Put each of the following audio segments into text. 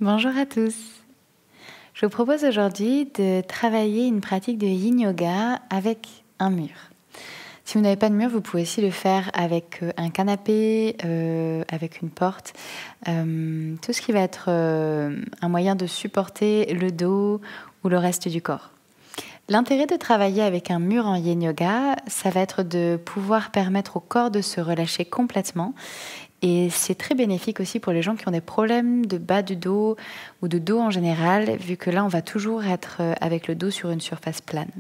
Bonjour à tous. Je vous propose aujourd'hui de travailler une pratique de yin yoga avec un mur. Si vous n'avez pas de mur, vous pouvez aussi le faire avec un canapé, avec une porte, tout ce qui va être un moyen de supporter le dos ou le reste du corps. L'intérêt de travailler avec un mur en yin yoga, ça va être de pouvoir permettre au corps de se relâcher complètement. Et c'est très bénéfique aussi pour les gens qui ont des problèmes de bas du dos ou de dos en général, vu que là, on va toujours être avec le dos sur une surface plane.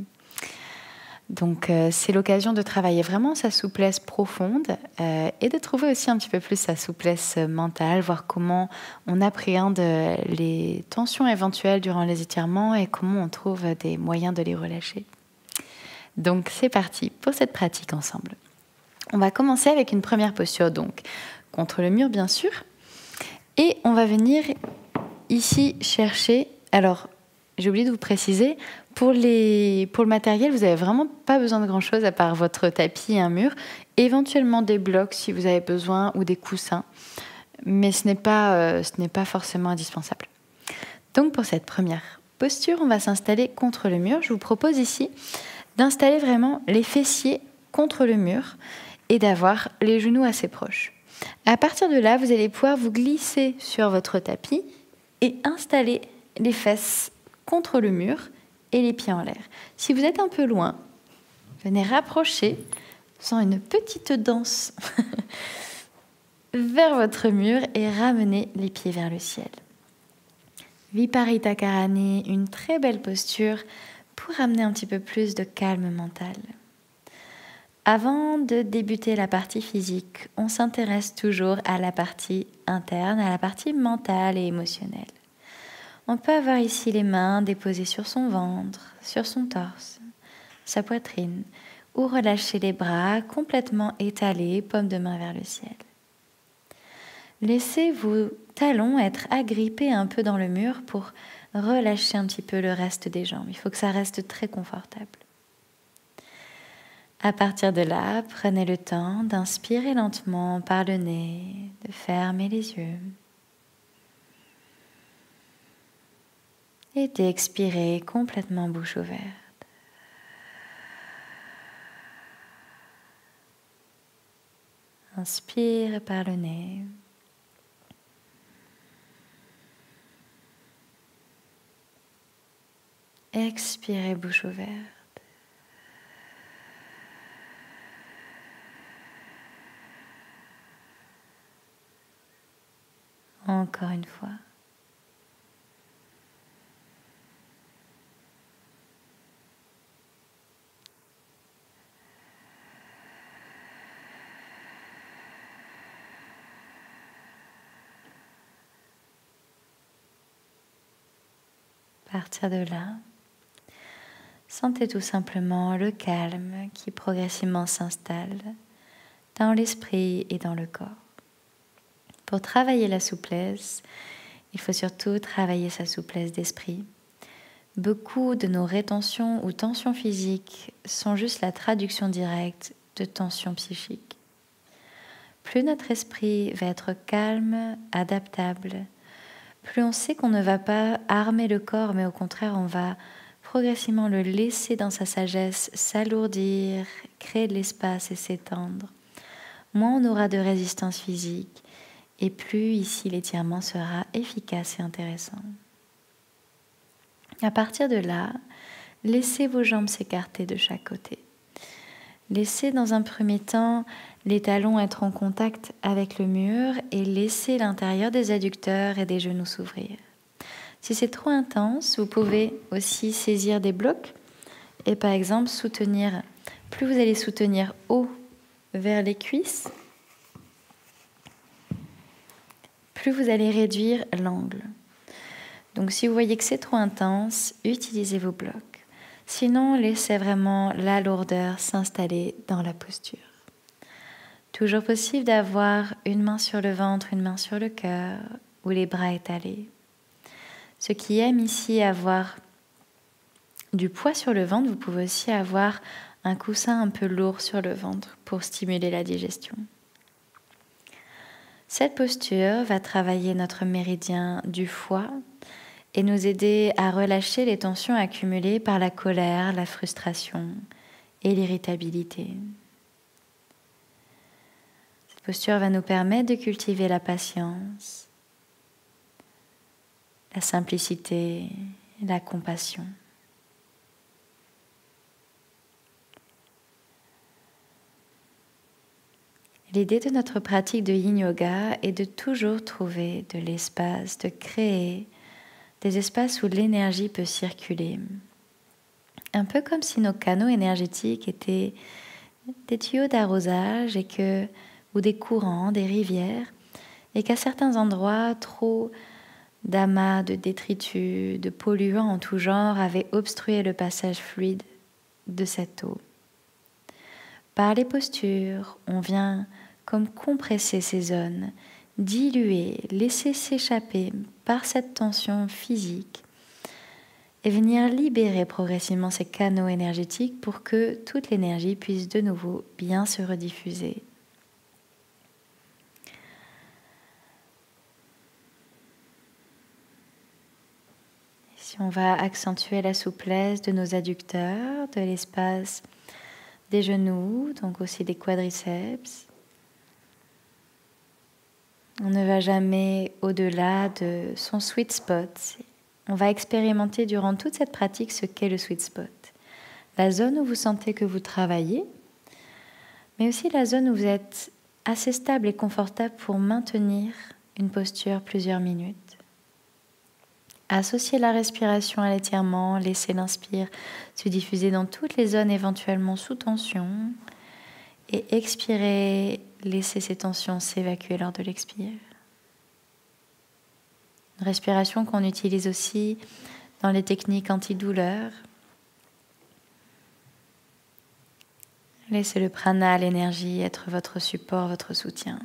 Donc, c'est l'occasion de travailler vraiment sa souplesse profonde et de trouver aussi un petit peu plus sa souplesse mentale, voir comment on appréhende les tensions éventuelles durant les étirements et comment on trouve des moyens de les relâcher. Donc, c'est parti pour cette pratique ensemble. On va commencer avec une première posture, donc contre le mur bien sûr, et on va venir ici chercher. Alors, j'ai oublié de vous préciser, pour le matériel, vous n'avez vraiment pas besoin de grand-chose à part votre tapis et un mur, éventuellement des blocs si vous avez besoin ou des coussins, mais ce n'est pas forcément indispensable. Donc pour cette première posture, on va s'installer contre le mur. Je vous propose ici d'installer vraiment les fessiers contre le mur et d'avoir les genoux assez proches. À partir de là, vous allez pouvoir vous glisser sur votre tapis et installer les fesses contre le mur et les pieds en l'air. Si vous êtes un peu loin, venez rapprocher, faisant une petite danse vers votre mur et ramenez les pieds vers le ciel. Viparita Karani, une très belle posture pour amener un petit peu plus de calme mental. Avant de débuter la partie physique, on s'intéresse toujours à la partie interne, à la partie mentale et émotionnelle. On peut avoir ici les mains déposées sur son ventre, sur son torse, sa poitrine, ou relâcher les bras complètement étalés, paume de main vers le ciel. Laissez vos talons être agrippés un peu dans le mur pour relâcher un petit peu le reste des jambes. Il faut que ça reste très confortable. À partir de là, prenez le temps d'inspirer lentement par le nez, de fermer les yeux et d'expirer complètement bouche ouverte. Inspire par le nez. Expirez bouche ouverte. Encore une fois. À partir de là, sentez tout simplement le calme qui progressivement s'installe dans l'esprit et dans le corps. Pour travailler la souplesse, il faut surtout travailler sa souplesse d'esprit. Beaucoup de nos rétentions ou tensions physiques sont juste la traduction directe de tensions psychiques. Plus notre esprit va être calme, adaptable, plus on sait qu'on ne va pas armer le corps, mais au contraire, on va progressivement le laisser dans sa sagesse s'alourdir, créer de l'espace et s'étendre. Moins on aura de résistance physique et plus ici l'étirement sera efficace et intéressant. À partir de là, laissez vos jambes s'écarter de chaque côté. Laissez dans un premier temps les talons être en contact avec le mur et laissez l'intérieur des adducteurs et des genoux s'ouvrir. Si c'est trop intense, vous pouvez aussi saisir des blocs et par exemple soutenir, plus vous allez soutenir haut vers les cuisses, plus vous allez réduire l'angle. Donc si vous voyez que c'est trop intense, utilisez vos blocs. Sinon, laissez vraiment la lourdeur s'installer dans la posture. Toujours possible d'avoir une main sur le ventre, une main sur le cœur ou les bras étalés. Ceux qui aiment ici avoir du poids sur le ventre, vous pouvez aussi avoir un coussin un peu lourd sur le ventre pour stimuler la digestion. Cette posture va travailler notre méridien du foie et nous aider à relâcher les tensions accumulées par la colère, la frustration et l'irritabilité. Cette posture va nous permettre de cultiver la patience, la simplicité et la compassion. L'idée de notre pratique de Yin Yoga est de toujours trouver de l'espace, de créer des espaces où l'énergie peut circuler. Un peu comme si nos canaux énergétiques étaient des tuyaux d'arrosage ou des courants, des rivières, et qu'à certains endroits, trop d'amas, de détritus, de polluants en tout genre avaient obstrué le passage fluide de cette eau. Par les postures, on vient comme compresser ces zones, diluer, laisser s'échapper par cette tension physique et venir libérer progressivement ces canaux énergétiques pour que toute l'énergie puisse de nouveau bien se rediffuser. Si on va accentuer la souplesse de nos adducteurs, de l'espace des genoux, donc aussi des quadriceps. On ne va jamais au-delà de son sweet spot. On va expérimenter durant toute cette pratique ce qu'est le sweet spot. La zone où vous sentez que vous travaillez, mais aussi la zone où vous êtes assez stable et confortable pour maintenir une posture plusieurs minutes. Associez la respiration à l'étirement, laissez l'inspire se diffuser dans toutes les zones éventuellement sous tension et expirez, laissez ces tensions s'évacuer lors de l'expire. Une respiration qu'on utilise aussi dans les techniques antidouleurs. Laissez le prana, l'énergie, être votre support, votre soutien.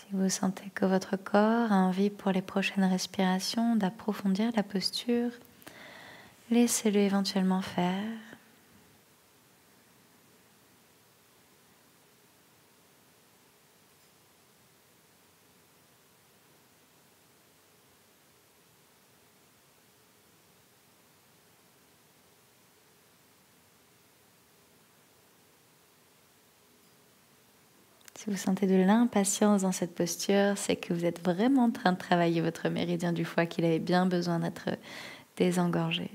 Si vous sentez que votre corps a envie pour les prochaines respirations d'approfondir la posture, laissez-le éventuellement faire. Si vous sentez de l'impatience dans cette posture, c'est que vous êtes vraiment en train de travailler votre méridien du foie, qu'il avait bien besoin d'être désengorgé.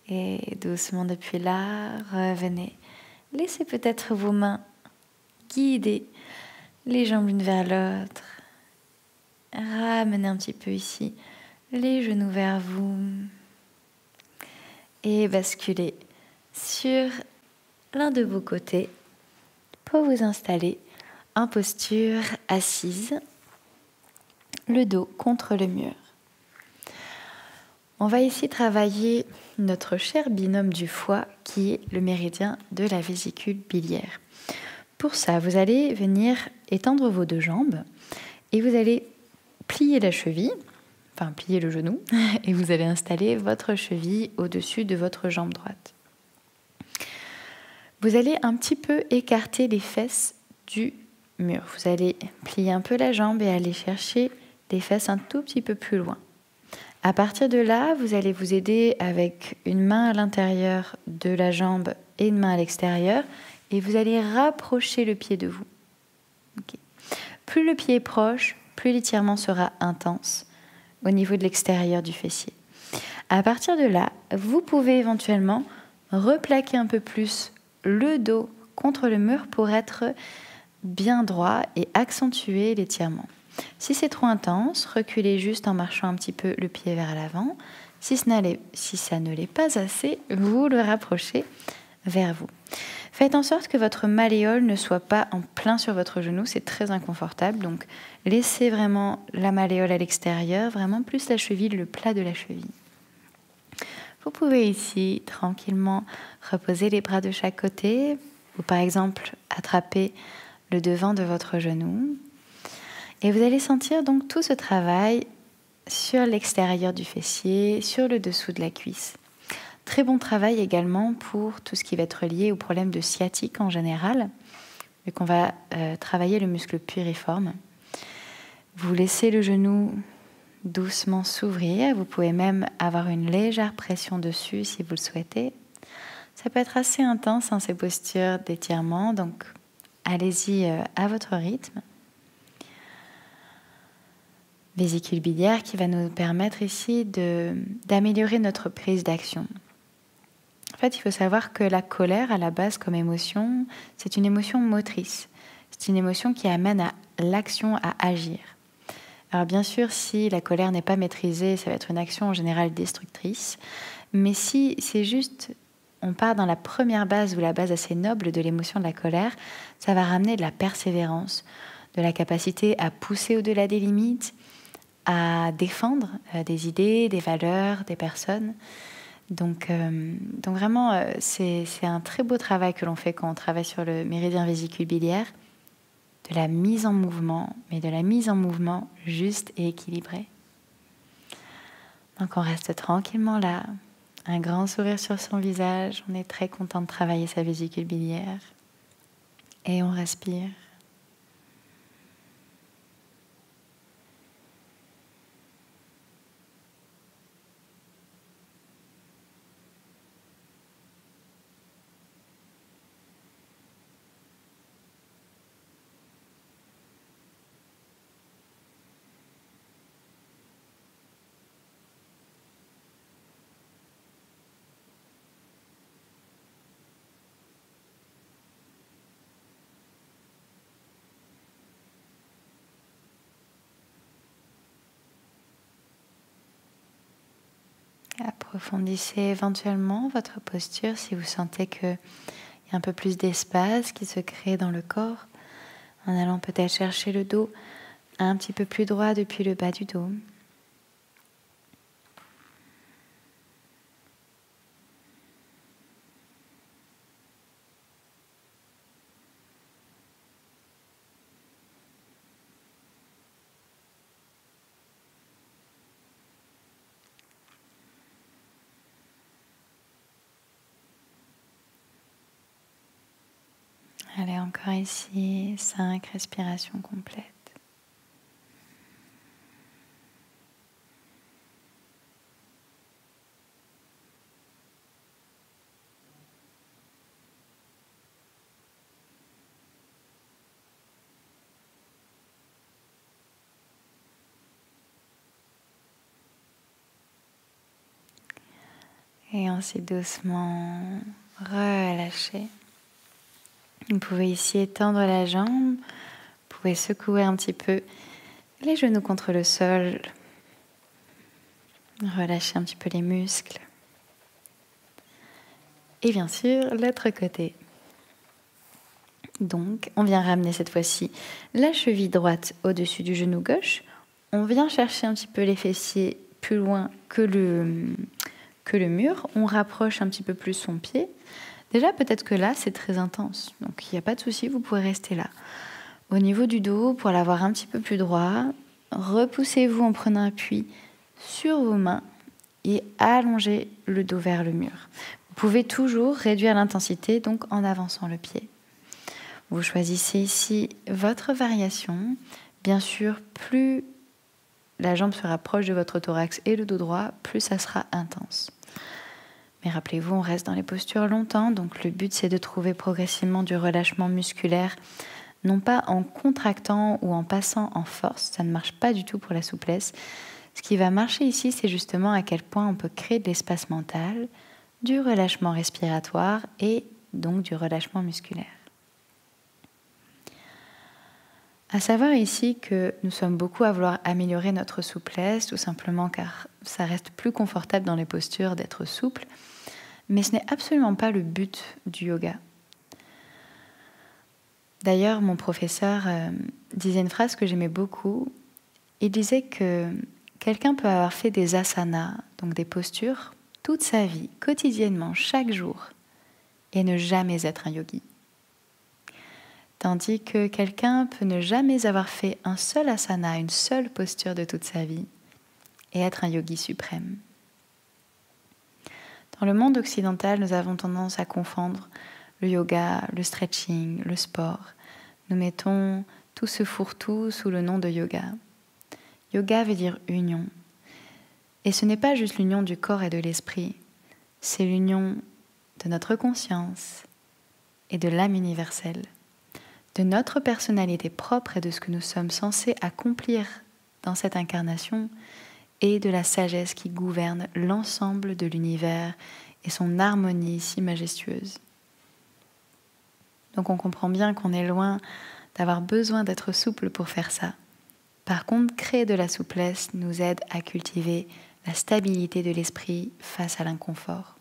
Et doucement depuis là, revenez. Laissez peut-être vos mains guider les jambes l'une vers l'autre. Ramenez un petit peu ici les genoux vers vous. Et basculez sur l'un de vos côtés pour vous installer en posture assise, le dos contre le mur. On va ici travailler notre cher binôme du foie qui est le méridien de la vésicule biliaire. Pour ça, vous allez venir étendre vos deux jambes et vous allez plier la cheville, enfin plier le genou, et vous allez installer votre cheville au-dessus de votre jambe droite. Vous allez un petit peu écarter les fesses du mur. Vous allez plier un peu la jambe et aller chercher les fesses un tout petit peu plus loin. À partir de là, vous allez vous aider avec une main à l'intérieur de la jambe et une main à l'extérieur et vous allez rapprocher le pied de vous. Okay. Plus le pied est proche, plus l'étirement sera intense au niveau de l'extérieur du fessier. À partir de là, vous pouvez éventuellement replaquer un peu plus le dos contre le mur pour être bien droit et accentuer l'étirement. Si c'est trop intense, reculez juste en marchant un petit peu le pied vers l'avant. Si ça ne l'est pas assez, vous le rapprochez vers vous. Faites en sorte que votre malléole ne soit pas en plein sur votre genou, c'est très inconfortable. Donc laissez vraiment la malléole à l'extérieur, vraiment plus la cheville, le plat de la cheville. Vous pouvez ici tranquillement reposer les bras de chaque côté ou par exemple attraper le devant de votre genou. Et vous allez sentir donc tout ce travail sur l'extérieur du fessier, sur le dessous de la cuisse. Très bon travail également pour tout ce qui va être lié au problème de sciatique en général, vu qu'on va travailler le muscle piriforme. Vous laissez le genou doucement s'ouvrir. Vous pouvez même avoir une légère pression dessus si vous le souhaitez. Ça peut être assez intense ces postures d'étirement, donc allez-y à votre rythme. Vésicule biliaire qui va nous permettre ici d'améliorer notre prise d'action. En fait, il faut savoir que la colère, à la base, comme émotion, c'est une émotion motrice. C'est une émotion qui amène à l'action, à agir. Alors bien sûr, si la colère n'est pas maîtrisée, ça va être une action en général destructrice. Mais si c'est juste, on part dans la première base ou la base assez noble de l'émotion de la colère, ça va ramener de la persévérance, de la capacité à pousser au-delà des limites, à défendre des idées, des valeurs, des personnes. Donc vraiment, c'est un très beau travail que l'on fait quand on travaille sur le méridien vésicule biliaire, de la mise en mouvement, mais de la mise en mouvement juste et équilibrée. Donc on reste tranquillement là, un grand sourire sur son visage, on est très content de travailler sa vésicule biliaire. Et on respire. Approfondissez éventuellement votre posture si vous sentez qu'il y a un peu plus d'espace qui se crée dans le corps, en allant peut-être chercher le dos un petit peu plus droit depuis le bas du dos. Allez, encore ici, 5 respirations complètes. Et ensuite doucement relâcher. Vous pouvez ici étendre la jambe, vous pouvez secouer un petit peu les genoux contre le sol, relâcher un petit peu les muscles. Et bien sûr, l'autre côté. Donc, on vient ramener cette fois-ci la cheville droite au-dessus du genou gauche. On vient chercher un petit peu les fessiers plus loin que le mur. On rapproche un petit peu plus son pied. Déjà, peut-être que là, c'est très intense. Donc, il n'y a pas de souci, vous pouvez rester là. Au niveau du dos, pour l'avoir un petit peu plus droit, repoussez-vous en prenant appui sur vos mains et allongez le dos vers le mur. Vous pouvez toujours réduire l'intensité, donc en avançant le pied. Vous choisissez ici votre variation. Bien sûr, plus la jambe se rapproche de votre thorax et le dos droit, plus ça sera intense. Mais rappelez-vous, on reste dans les postures longtemps, donc le but c'est de trouver progressivement du relâchement musculaire, non pas en contractant ou en passant en force, ça ne marche pas du tout pour la souplesse. Ce qui va marcher ici, c'est justement à quel point on peut créer de l'espace mental, du relâchement respiratoire et donc du relâchement musculaire. À savoir ici que nous sommes beaucoup à vouloir améliorer notre souplesse, tout simplement car ça reste plus confortable dans les postures d'être souple, mais ce n'est absolument pas le but du yoga. D'ailleurs, mon professeur disait une phrase que j'aimais beaucoup. Il disait que quelqu'un peut avoir fait des asanas, donc des postures toute sa vie, quotidiennement, chaque jour, et ne jamais être un yogi. Tandis que quelqu'un peut ne jamais avoir fait un seul asana, une seule posture de toute sa vie, et être un yogi suprême. Dans le monde occidental, nous avons tendance à confondre le yoga, le stretching, le sport. Nous mettons tout ce fourre-tout sous le nom de yoga. Yoga veut dire union. Et ce n'est pas juste l'union du corps et de l'esprit, c'est l'union de notre conscience et de l'âme universelle, de notre personnalité propre et de ce que nous sommes censés accomplir dans cette incarnation et de la sagesse qui gouverne l'ensemble de l'univers et son harmonie si majestueuse. Donc on comprend bien qu'on est loin d'avoir besoin d'être souple pour faire ça. Par contre, créer de la souplesse nous aide à cultiver la stabilité de l'esprit face à l'inconfort.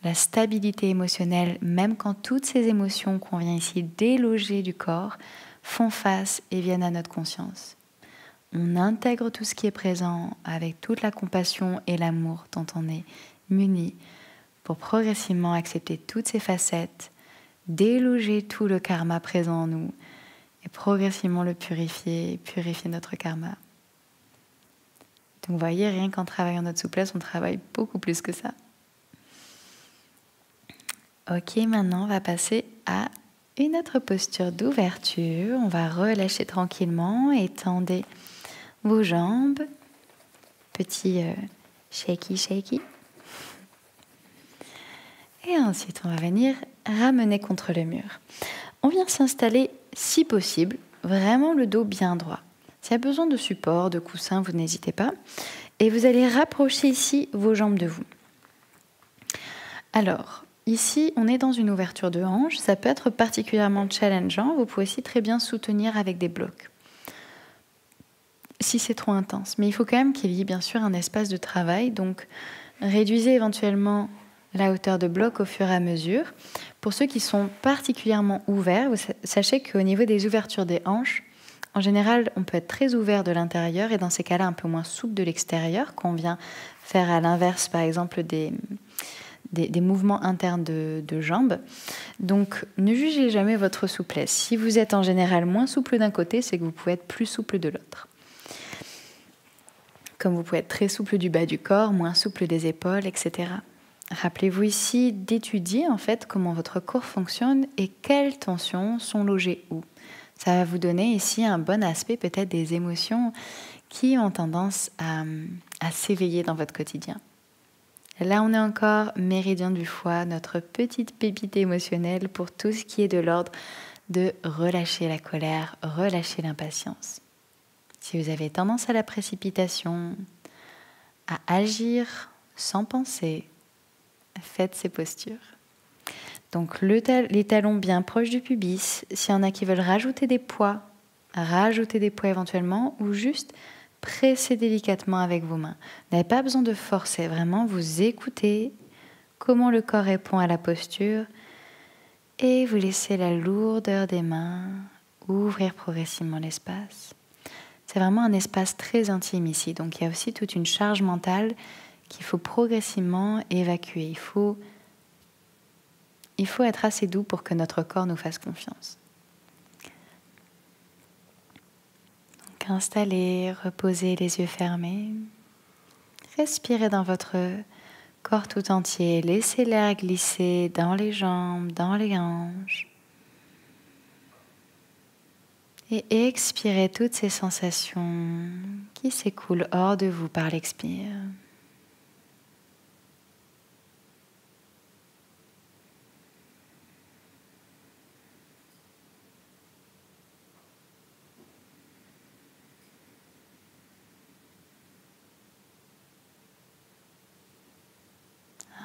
La stabilité émotionnelle, même quand toutes ces émotions qu'on vient ici déloger du corps, font face et viennent à notre conscience. On intègre tout ce qui est présent avec toute la compassion et l'amour dont on est muni pour progressivement accepter toutes ces facettes, déloger tout le karma présent en nous et progressivement le purifier notre karma. Donc vous voyez, rien qu'en travaillant notre souplesse, on travaille beaucoup plus que ça. Ok, maintenant on va passer à une autre posture d'ouverture. On va relâcher tranquillement, étendez vos jambes. Petit shaky shaky. Et ensuite on va venir ramener contre le mur. On vient s'installer si possible, vraiment le dos bien droit. S'il y a besoin de support, de coussin, vous n'hésitez pas. Et vous allez rapprocher ici vos jambes de vous. Alors, ici, on est dans une ouverture de hanche. Ça peut être particulièrement challengeant. Vous pouvez aussi très bien soutenir avec des blocs, si c'est trop intense. Mais il faut quand même qu'il y ait bien sûr un espace de travail. Donc, réduisez éventuellement la hauteur de bloc au fur et à mesure. Pour ceux qui sont particulièrement ouverts, sachez qu'au niveau des ouvertures des hanches, en général, on peut être très ouvert de l'intérieur et dans ces cas-là, un peu moins souple de l'extérieur, quand on vient faire à l'inverse, par exemple, des mouvements internes de jambes. Donc, ne jugez jamais votre souplesse. Si vous êtes en général moins souple d'un côté, c'est que vous pouvez être plus souple de l'autre. Comme vous pouvez être très souple du bas du corps, moins souple des épaules, etc. Rappelez-vous ici d'étudier en fait comment votre corps fonctionne et quelles tensions sont logées où. Ça va vous donner ici un bon aspect peut-être des émotions qui ont tendance à s'éveiller dans votre quotidien. Là, on est encore méridien du foie, notre petite pépite émotionnelle pour tout ce qui est de l'ordre de relâcher la colère, relâcher l'impatience. Si vous avez tendance à la précipitation, à agir sans penser, faites ces postures. Donc les talons bien proches du pubis. S'il y en a qui veulent rajouter des poids éventuellement, ou juste presser délicatement avec vos mains. Vous n'avez pas besoin de forcer, vraiment vous écoutez comment le corps répond à la posture et vous laissez la lourdeur des mains ouvrir progressivement l'espace. C'est vraiment un espace très intime ici, donc il y a aussi toute une charge mentale qu'il faut progressivement évacuer. Il faut être assez doux pour que notre corps nous fasse confiance. Donc installez, reposez les yeux fermés. Respirez dans votre corps tout entier. Laissez l'air glisser dans les jambes, dans les hanches. Et expirez toutes ces sensations qui s'écoulent hors de vous par l'expire.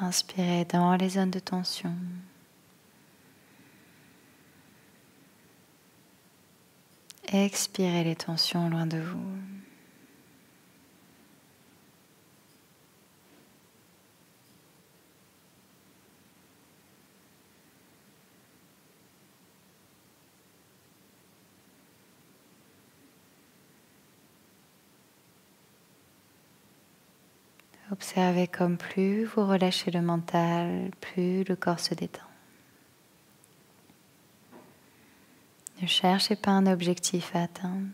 Inspirez dans les zones de tension. Expirez les tensions loin de vous. Observez comme plus vous relâchez le mental, plus le corps se détend. Ne cherchez pas un objectif à atteindre.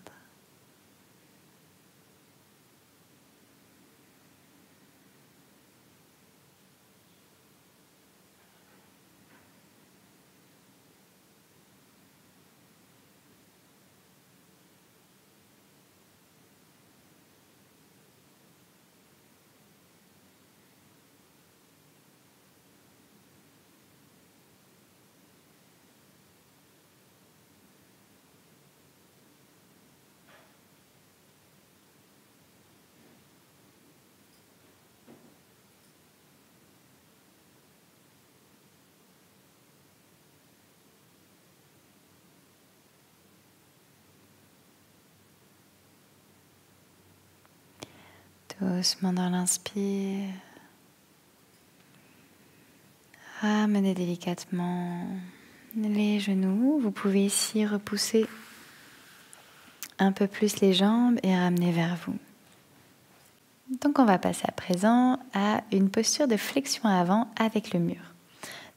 Doucement dans l'inspire. Ramenez délicatement les genoux. Vous pouvez ici repousser un peu plus les jambes et ramener vers vous. Donc on va passer à présent à une posture de flexion avant avec le mur.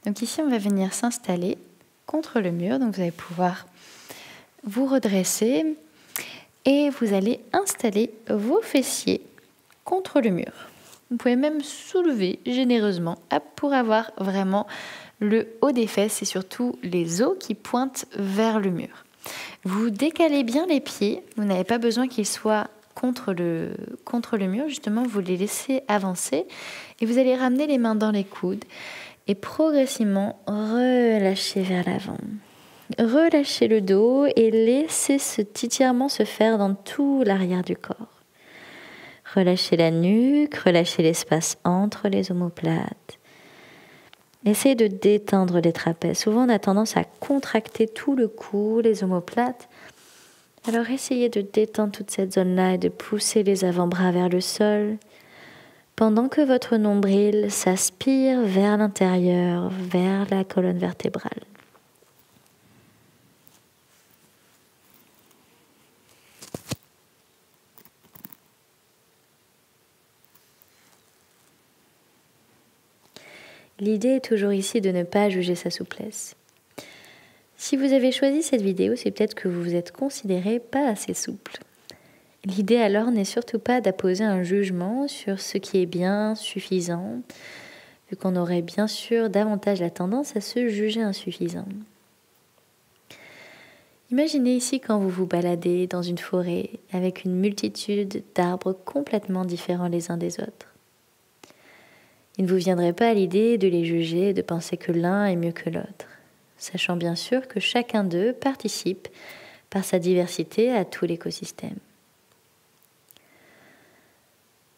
Donc ici on va venir s'installer contre le mur. Donc vous allez pouvoir vous redresser et vous allez installer vos fessiers contre le mur. Vous pouvez même soulever généreusement pour avoir vraiment le haut des fesses et surtout les os qui pointent vers le mur. Vous décalez bien les pieds, vous n'avez pas besoin qu'ils soient contre le mur, justement vous les laissez avancer et vous allez ramener les mains dans les coudes et progressivement relâcher vers l'avant. Relâchez le dos et laissez ce étirement se faire dans tout l'arrière du corps. Relâchez la nuque, relâchez l'espace entre les omoplates. Essayez de détendre les trapèzes. Souvent, on a tendance à contracter tout le cou, les omoplates. Alors, essayez de détendre toute cette zone-là et de pousser les avant-bras vers le sol, pendant que votre nombril s'aspire vers l'intérieur, vers la colonne vertébrale. L'idée est toujours ici de ne pas juger sa souplesse. Si vous avez choisi cette vidéo, c'est peut-être que vous vous êtes considéré pas assez souple. L'idée alors n'est surtout pas d'apposer un jugement sur ce qui est bien, suffisant, vu qu'on aurait bien sûr davantage la tendance à se juger insuffisant. Imaginez ici quand vous vous baladez dans une forêt avec une multitude d'arbres complètement différents les uns des autres. Il ne vous viendrait pas à l'idée de les juger et de penser que l'un est mieux que l'autre, sachant bien sûr que chacun d'eux participe par sa diversité à tout l'écosystème.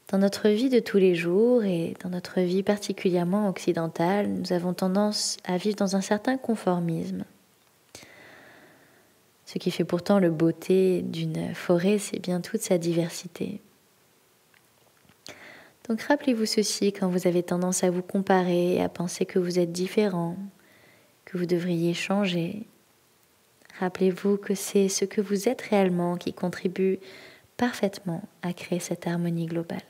Dans notre vie de tous les jours et dans notre vie particulièrement occidentale, nous avons tendance à vivre dans un certain conformisme. Ce qui fait pourtant la beauté d'une forêt, c'est bien toute sa diversité. Donc rappelez-vous ceci quand vous avez tendance à vous comparer et à penser que vous êtes différent, que vous devriez changer. Rappelez-vous que c'est ce que vous êtes réellement qui contribue parfaitement à créer cette harmonie globale.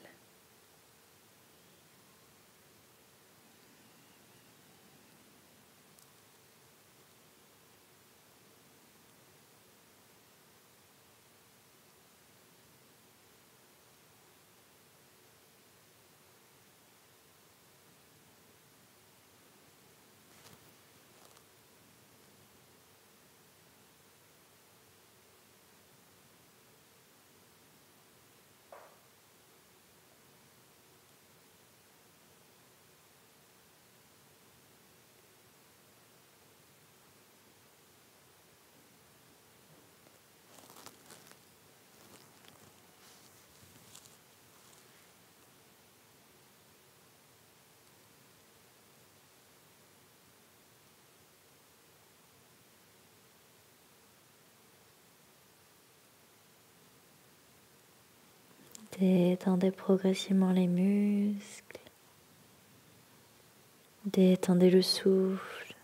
Détendez progressivement les muscles. Détendez le souffle.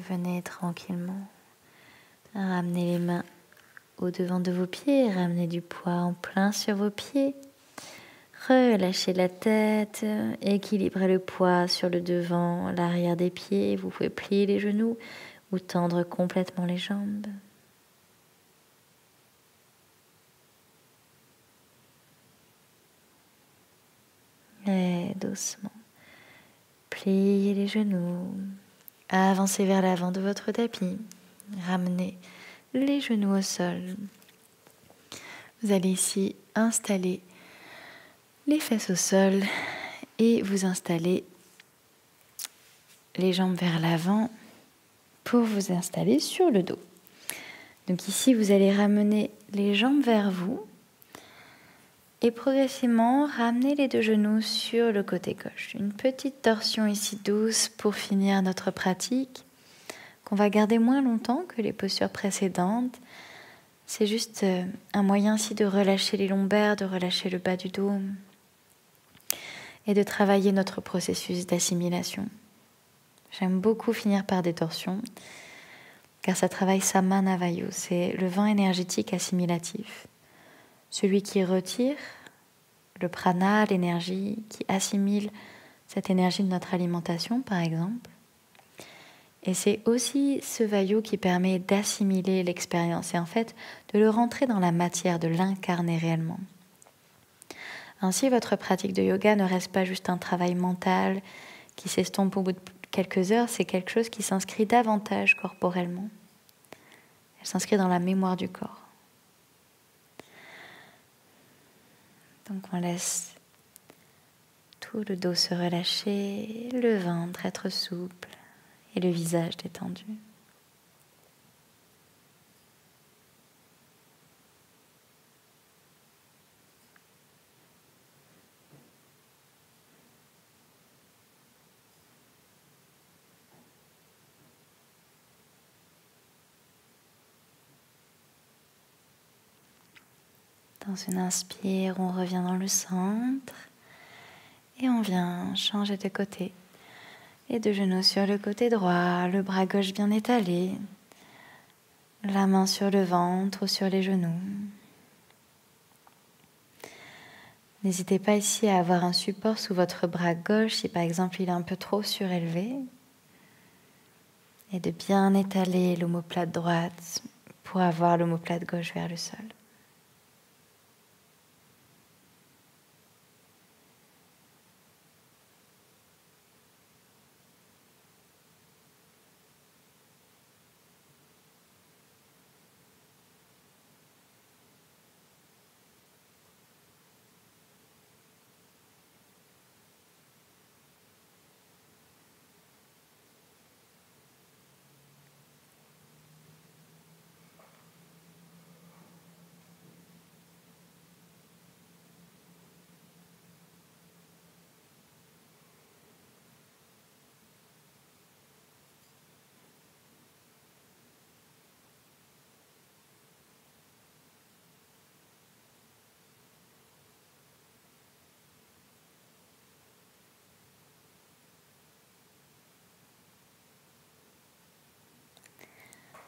Venez tranquillement. Ramenez les mains au devant de vos pieds, ramenez du poids en plein sur vos pieds. Relâchez la tête, équilibrez le poids sur le devant, l'arrière des pieds. Vous pouvez plier les genoux ou tendre complètement les jambes. Et doucement, pliez les genoux, avancez vers l'avant de votre tapis, ramenez les genoux au sol. Vous allez ici installer les fesses au sol et vous installer les jambes vers l'avant pour vous installer sur le dos. Donc ici, vous allez ramener les jambes vers vous et progressivement ramener les deux genoux sur le côté gauche. Une petite torsion ici douce pour finir notre pratique, qu'on va garder moins longtemps que les postures précédentes. C'est juste un moyen ici de relâcher les lombaires, de relâcher le bas du dos et de travailler notre processus d'assimilation. J'aime beaucoup finir par des torsions, car ça travaille Samana Vayu, c'est le vent énergétique assimilatif. Celui qui retire le prana, l'énergie, qui assimile cette énergie de notre alimentation, par exemple. Et c'est aussi ce Vayu qui permet d'assimiler l'expérience et en fait de le rentrer dans la matière, de l'incarner réellement. Ainsi, votre pratique de yoga ne reste pas juste un travail mental qui s'estompe au bout de quelques heures, c'est quelque chose qui s'inscrit davantage corporellement. Elle s'inscrit dans la mémoire du corps. Donc on laisse tout le dos se relâcher, le ventre être souple et le visage détendu. Dans une inspire, on revient dans le centre et on vient changer de côté. Les deux genoux sur le côté droit, le bras gauche bien étalé, la main sur le ventre ou sur les genoux. N'hésitez pas ici à avoir un support sous votre bras gauche si par exemple il est un peu trop surélevé et de bien étaler l'omoplate droite pour avoir l'omoplate gauche vers le sol.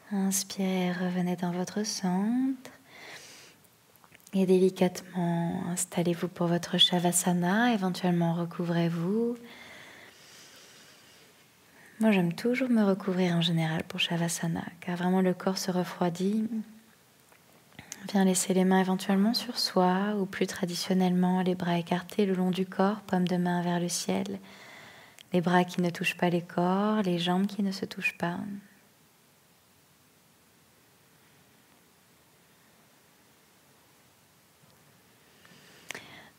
Inspirez, revenez dans votre centre et délicatement installez-vous pour votre Shavasana, éventuellement recouvrez-vous. Moi j'aime toujours me recouvrir en général pour Shavasana car vraiment le corps se refroidit. Viens laisser les mains éventuellement sur soi ou plus traditionnellement les bras écartés le long du corps, paume de main vers le ciel, les bras qui ne touchent pas les corps, les jambes qui ne se touchent pas.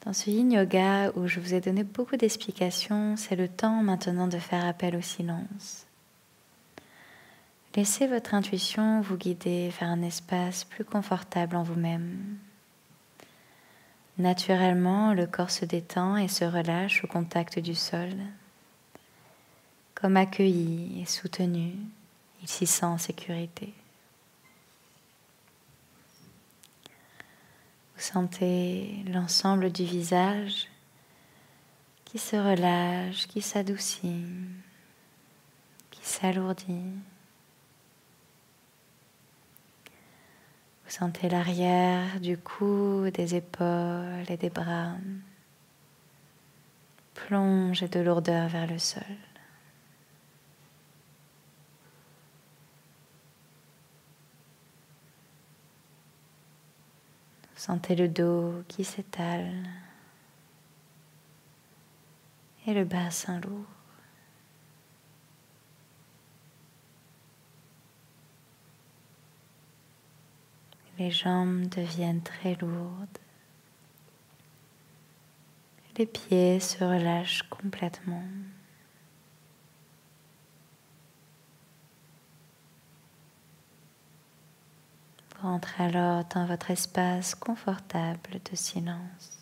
Dans ce yin yoga où je vous ai donné beaucoup d'explications, c'est le temps maintenant de faire appel au silence. Laissez votre intuition vous guider vers un espace plus confortable en vous-même. Naturellement, le corps se détend et se relâche au contact du sol. Comme accueilli et soutenu, il s'y sent en sécurité. Vous sentez l'ensemble du visage qui se relâche, qui s'adoucit, qui s'alourdit. Vous sentez l'arrière du cou, des épaules et des bras. Plongez de lourdeur vers le sol. Sentez le dos qui s'étale et le bassin lourd. Les jambes deviennent très lourdes. Les pieds se relâchent complètement. Vous rentrez alors dans votre espace confortable de silence.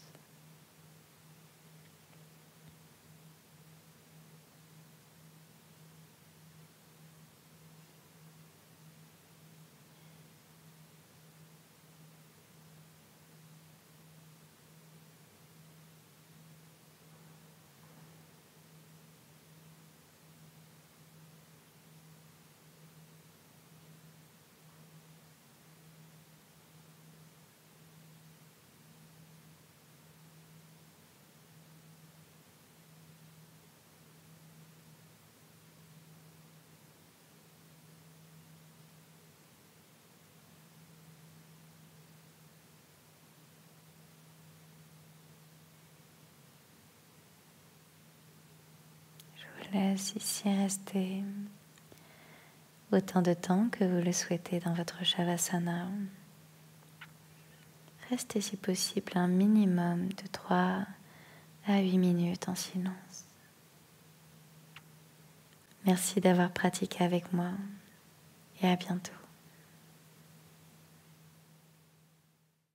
Je vous laisse ici rester autant de temps que vous le souhaitez dans votre Shavasana. Restez si possible un minimum de 3 à 8 minutes en silence. Merci d'avoir pratiqué avec moi et à bientôt.